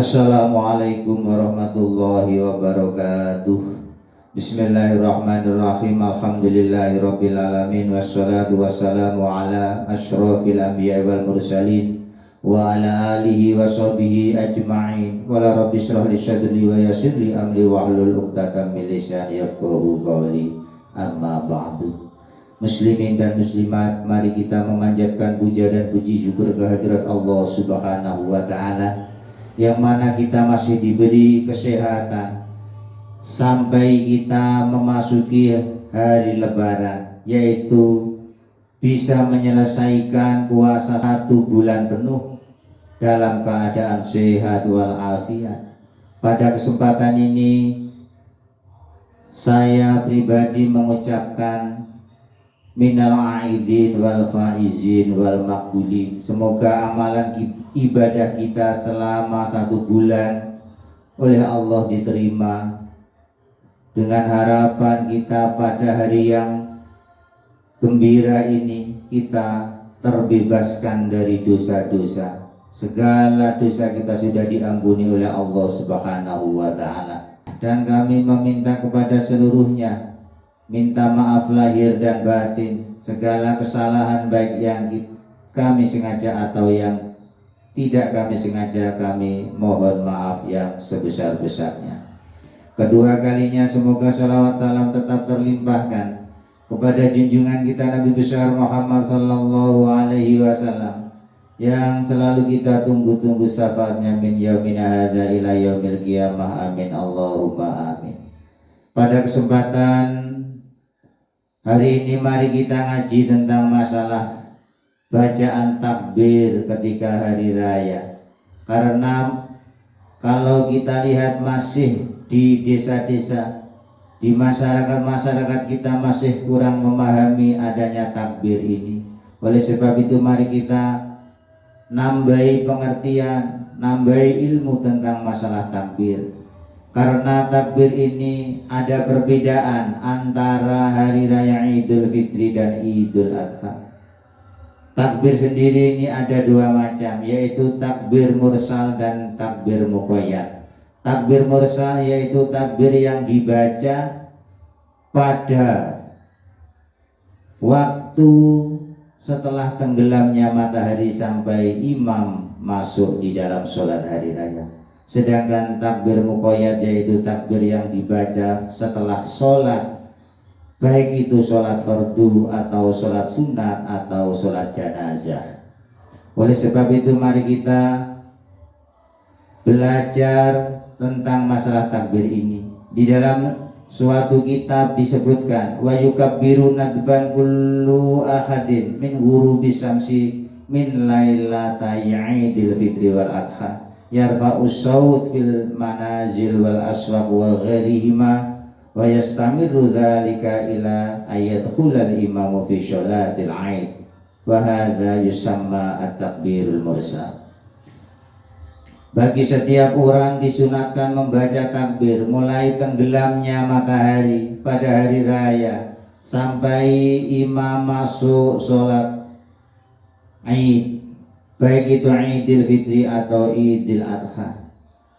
Assalamualaikum warahmatullahi wabarakatuh. Bismillahirrahmanirrahim. Alhamdulillahirabbil alamin wassalatu wassalamu ala asyrofil anbiya'i wal mursalin wa ala alihi wa sahbihi ajma'in. Wala rabbi shrah li sadri wa yassir li amri wahlul 'uqdatam min lisani yafqahu qawli. Amma ba'du. Muslimin dan muslimat, mari kita memanjatkan puja dan puji syukur kehadirat Allah Subhanahu wa taala, yang mana kita masih diberi kesehatan sampai kita memasuki hari Lebaran, yaitu bisa menyelesaikan puasa 1 bulan penuh dalam keadaan sehat walafiat. Pada kesempatan ini saya pribadi mengucapkan minal aidin wal faizin wal makbulin. Semoga amalan ibadah kita selama 1 bulan oleh Allah diterima, dengan harapan kita pada hari yang gembira ini kita terbebaskan dari dosa-dosa. Segala dosa kita sudah diampuni oleh Allah Subhanahu wa ta'ala, dan kami meminta kepada seluruhnya, minta maaf lahir dan batin, segala kesalahan baik yang kami sengaja atau yang tidak kami sengaja, kami mohon maaf yang sebesar-besarnya. Kedua kalinya semoga salawat salam tetap terlimpahkan kepada junjungan kita Nabi besar Muhammad sallallahu alaihi wasallam, yang selalu kita tunggu-tunggu syafaatnya min yaumina hadza ila yaumil qiyamah. Amin Allahumma amin. Pada kesempatan hari ini mari kita ngaji tentang masalah bacaan takbir ketika hari raya. Karena kalau kita lihat masih di desa-desa, di masyarakat kita masih kurang memahami adanya takbir ini. Oleh sebab itu mari kita nambahi pengertian, nambahi ilmu tentang masalah takbir. Karena takbir ini ada perbedaan antara hari raya Idul Fitri dan Idul Adha. Takbir sendiri ini ada 2 macam, yaitu takbir mursal dan takbir muqayyad. Takbir mursal yaitu takbir yang dibaca pada waktu setelah tenggelamnya matahari sampai imam masuk di dalam sholat hari raya. Sedangkan takbir muqayyad yaitu takbir yang dibaca setelah sholat, baik itu sholat fardu atau sholat sunat atau sholat janazah. Oleh sebab itu mari kita belajar tentang masalah takbir ini. Di dalam suatu kitab disebutkan, wa yukabbiru nadban kullu ahadin min ghurubi samsi min lailatai Idul Fitri wal Adha, yarfa'u saut fil manazil wal aswaq wa ghairihima, wa yastamiru dzalika ila ayadkhulal imamu fi sholatil Aid, wa hadza yusamma at-takbirul mursal. Bagi setiap orang disunatkan membaca takbir mulai tenggelamnya matahari pada hari raya sampai imam masuk sholat Id, baik itu Idul Fitri atau Idul Adha.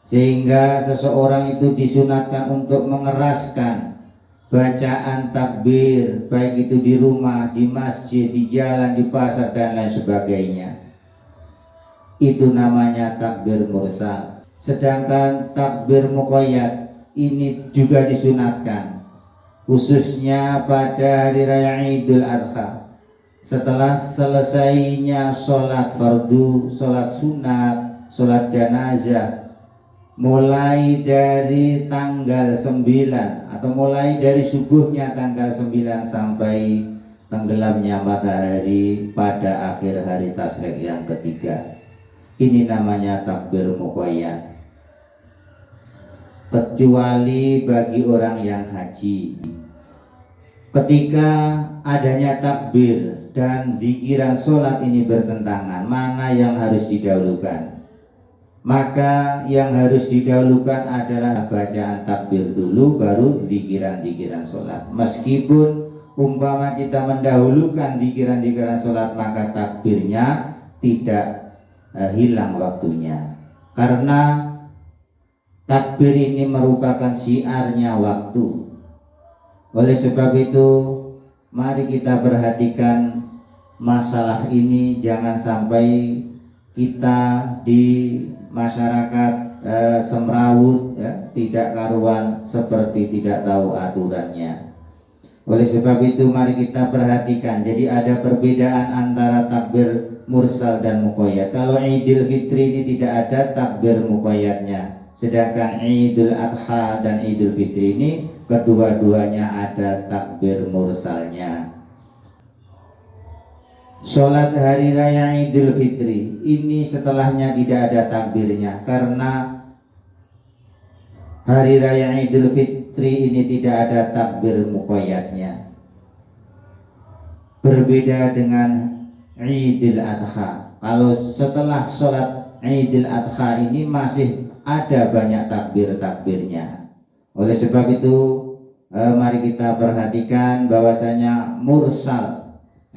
Sehingga seseorang itu disunatkan untuk mengeraskan bacaan takbir, baik itu di rumah, di masjid, di jalan, di pasar dan lain sebagainya. Itu namanya takbir mursal. Sedangkan takbir muqayyad ini juga disunatkan, khususnya pada hari raya Idul Adha. Setelah selesainya sholat fardu, sholat sunat, sholat janazah, mulai dari tanggal 9 atau mulai dari subuhnya tanggal 9 sampai tenggelamnya matahari pada akhir hari tasyrik yang ketiga. Ini namanya takbir muqayyad, kecuali bagi orang yang haji. Ketika adanya takbir dan zikiran sholat ini bertentangan, mana yang harus didahulukan? Maka yang harus didahulukan adalah bacaan takbir dulu, baru zikiran-zikiran sholat. Meskipun umpama kita mendahulukan zikiran-zikiran sholat, maka takbirnya tidak hilang waktunya, karena Takbir ini merupakan syiarnya waktu. Oleh sebab itu, mari kita perhatikan masalah ini, jangan sampai kita di masyarakat semrawut, ya, tidak karuan, seperti tidak tahu aturannya. Oleh sebab itu mari kita perhatikan, jadi ada perbedaan antara takbir mursal dan muqayyad. Kalau Idul Fitri ini tidak ada takbir muqayyadnya, sedangkan Idul Adha dan Idul Fitri ini kedua-duanya ada takbir mursalnya. Sholat hari raya Idul Fitri ini setelahnya tidak ada takbirnya, karena hari raya Idul Fitri ini tidak ada takbir muqayyadnya. Berbeda dengan Idul Adha. Kalau setelah sholat Idul Adha ini masih ada banyak takbir-takbirnya. Oleh sebab itu mari kita perhatikan bahwasanya mursal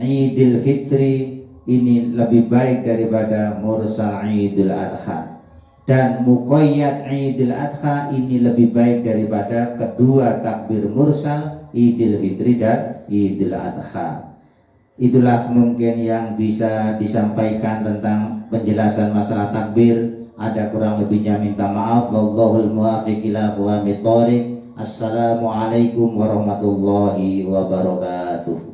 Idul Fitri ini lebih baik daripada mursal Idul Adha, dan muqayyad Idul Adha ini lebih baik daripada kedua takbir mursal Idul Fitri dan Idul Adha. Itulah mungkin yang bisa disampaikan tentang penjelasan masalah takbir. Ada kurang lebihnya minta maaf. Wallahul muwaffiq ila aqwamit thoriq. Assalamualaikum warahmatullahi wabarakatuh.